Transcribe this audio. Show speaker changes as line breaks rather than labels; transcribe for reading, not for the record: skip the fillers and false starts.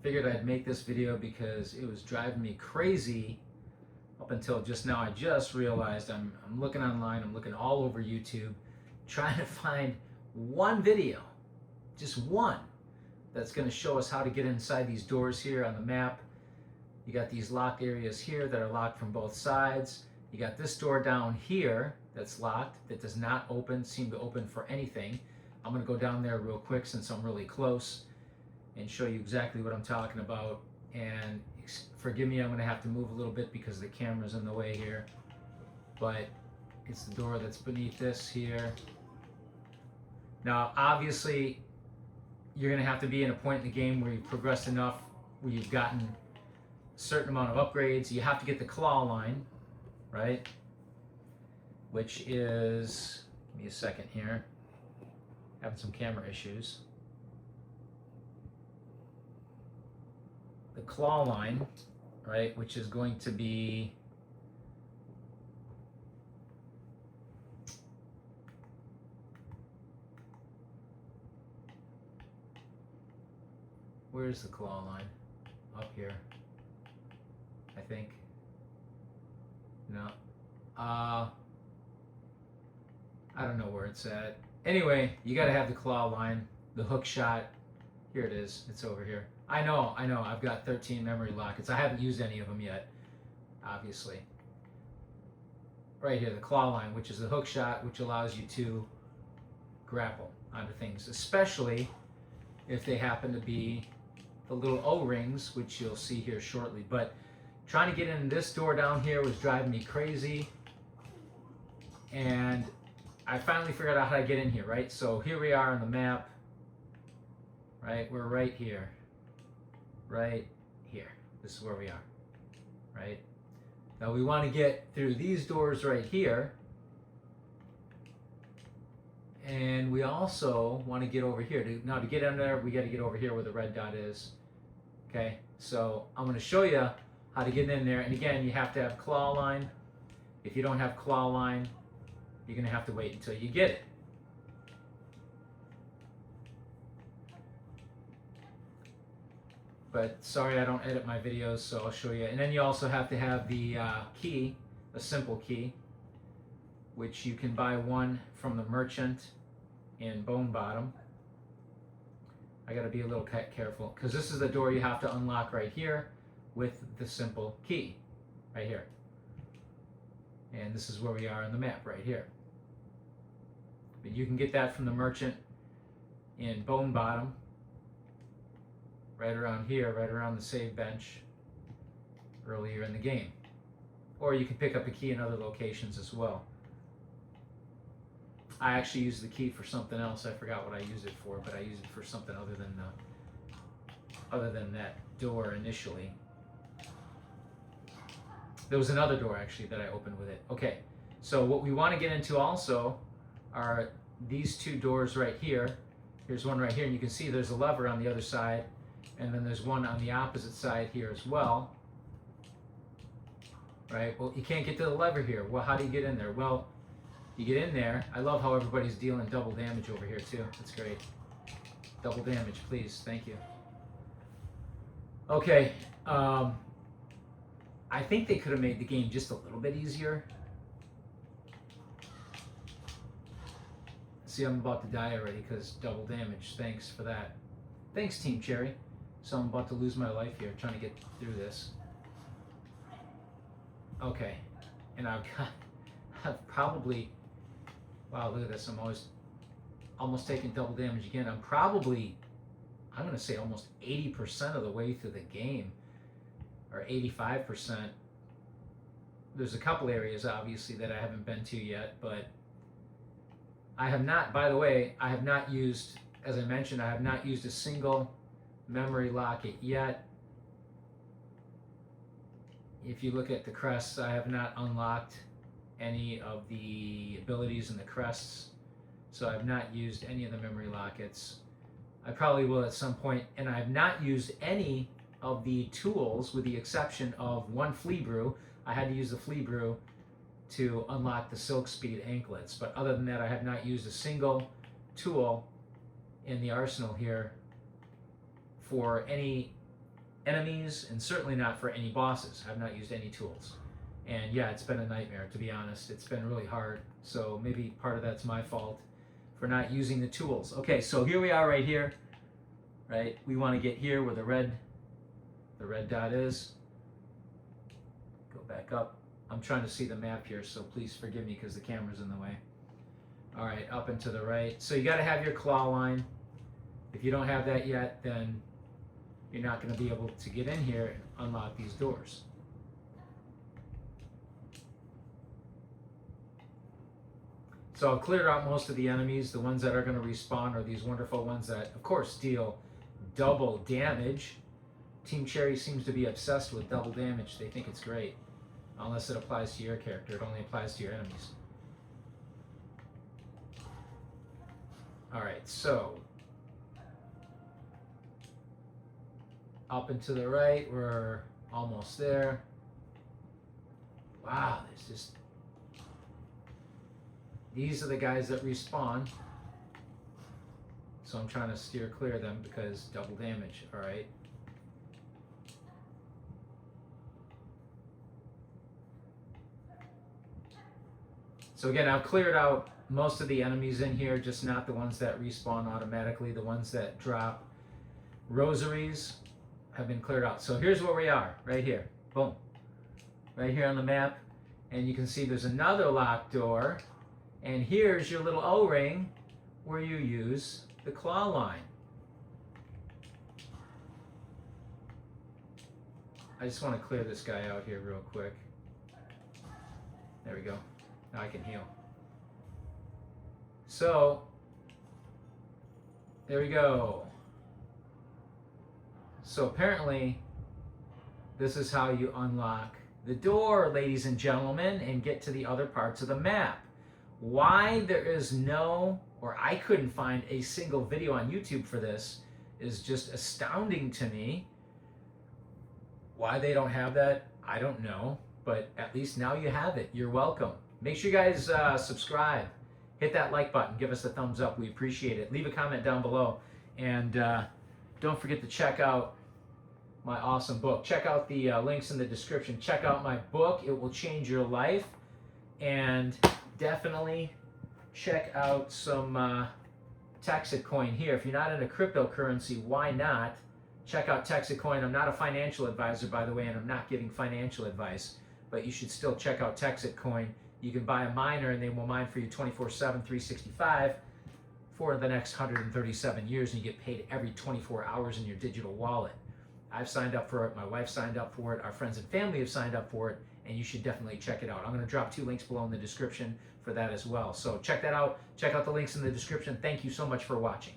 figured I'd make this video because it was driving me crazy up until just now. I just realized I'm looking online, I'm looking all over YouTube, trying to find one video, just one, that's going to show us how to get inside these doors here on the map. You got these locked areas here that are locked from both sides. You got this door down here that's locked, that does not seem to open for anything. I'm going to go down there real quick since I'm really close and show you exactly what I'm talking about. And forgive me, I'm going to have to move a little bit because the camera's in the way here. But it's the door that's beneath this here. Now, obviously, you're going to have to be in a point in the game where you've progressed enough, where you've gotten a certain amount of upgrades. You have to get the claw line, right? Which is, give me a second here, having some camera issues. The claw line, right, which is going to be where's the claw line? Up here, I think. No. I don't know where it's at. Anyway, you got to have the claw line, the hook shot. Here it is. It's over here. I know. I've got 13 memory lockets. I haven't used any of them yet, obviously. Right here, the claw line, which is the hook shot, which allows you to grapple onto things, especially if they happen to be the little O-rings, which you'll see here shortly. But trying to get in this door down here was driving me crazy. And I finally figured out how to get in here, right? So here we are on the map, right? We're right here. Right here. This is where we are, right? Now we want to get through these doors right here. And we also want to get over here. Now to get in there, we got to get over here where the red dot is. Okay, so I'm going to show you how to get in there. And again, you have to have claw line. If you don't have claw line, you're going to have to wait until you get it. But sorry, I don't edit my videos, so I'll show you. And then you also have to have the key, a simple key, which you can buy one from the merchant in Bone Bottom. I got to be a little careful because this is the door you have to unlock right here with the simple key right here. And this is where we are on the map right here. But you can get that from the merchant in Bone Bottom, right around here, right around the save bench earlier in the game. Or you can pick up a key in other locations as well. I actually used the key for something else. I forgot what I used it for, but I used it for something other than that door initially. There was another door actually that I opened with it. Okay, so what we want to get into also are these two doors right here. Here's one right here, and you can see there's a lever on the other side, and then there's one on the opposite side here as well. Right, well, you can't get to the lever here. Well, how do you get in there? Well, you get in there. I love how everybody's dealing double damage over here too. That's great. Double damage, please. Thank you. Okay. I think they could have made the game just a little bit easier. See, I'm about to die already because double damage. Thanks for that. Thanks, Team Cherry. So I'm about to lose my life here trying to get through this. Okay. And I've probably, wow, look at this. I'm almost taking double damage again. I'm going to say almost 80% of the way through the game, or 85%. There's a couple areas, obviously, that I haven't been to yet, but I have not, by the way, I have not used, as I mentioned, I have not used a single memory locket yet. If you look at the crests, I have not unlocked any of the abilities in the crests, so I've not used any of the memory lockets. I probably will at some point, and I have not used any of the tools with the exception of one flea brew. I had to use the flea brew to unlock the Silk Speed anklets, but other than that, I have not used a single tool in the arsenal here for any enemies, and certainly not for any bosses. I've not used any tools. And yeah, it's been a nightmare, to be honest. It's been really hard. So maybe part of that's my fault for not using the tools. Okay, so here we are right here, right? We want to get here where the red dot is. Go back up. I'm trying to see the map here, so please forgive me because the camera's in the way. All right, up and to the right. So you got to have your claw line. If you don't have that yet, then you're not going to be able to get in here and unlock these doors. So I've cleared out most of the enemies. The ones that are going to respawn are these wonderful ones that, of course, deal double damage. Team Cherry seems to be obsessed with double damage. They think it's great. Unless it applies to your character. It only applies to your enemies. Alright, so up and to the right, we're almost there. Wow, there's just... These are the guys that respawn. So I'm trying to steer clear of them because double damage, alright? So again, I've cleared out most of the enemies in here, just not the ones that respawn automatically. The ones that drop rosaries have been cleared out. So here's where we are, right here. Boom. Right here on the map. And you can see there's another locked door. And here's your little O-ring where you use the claw line. I just want to clear this guy out here real quick. There we go. Now I can heal. So, there we go. So apparently, this is how you unlock the door, ladies and gentlemen, and get to the other parts of the map. Why there is no, or I couldn't find a single video on YouTube for this is just astounding to me. Why they don't have that, I don't know. But at least now you have it. You're welcome. Make sure you guys subscribe. Hit that like button. Give us a thumbs up. We appreciate it. Leave a comment down below. And don't forget to check out my awesome book. Check out the links in the description. Check out my book. It will change your life. And definitely check out some Texacoin here. If you're not into cryptocurrency, why not? Check out Texacoin. I'm not a financial advisor, by the way, and I'm not giving financial advice. But you should still check out Texacoin. You can buy a miner and they will mine for you 24/7, 365 for the next 137 years, and you get paid every 24 hours in your digital wallet. I've signed up for it. My wife signed up for it. Our friends and family have signed up for it, and you should definitely check it out. I'm going to drop 2 links below in the description for that as well. So check that out. Check out the links in the description. Thank you so much for watching.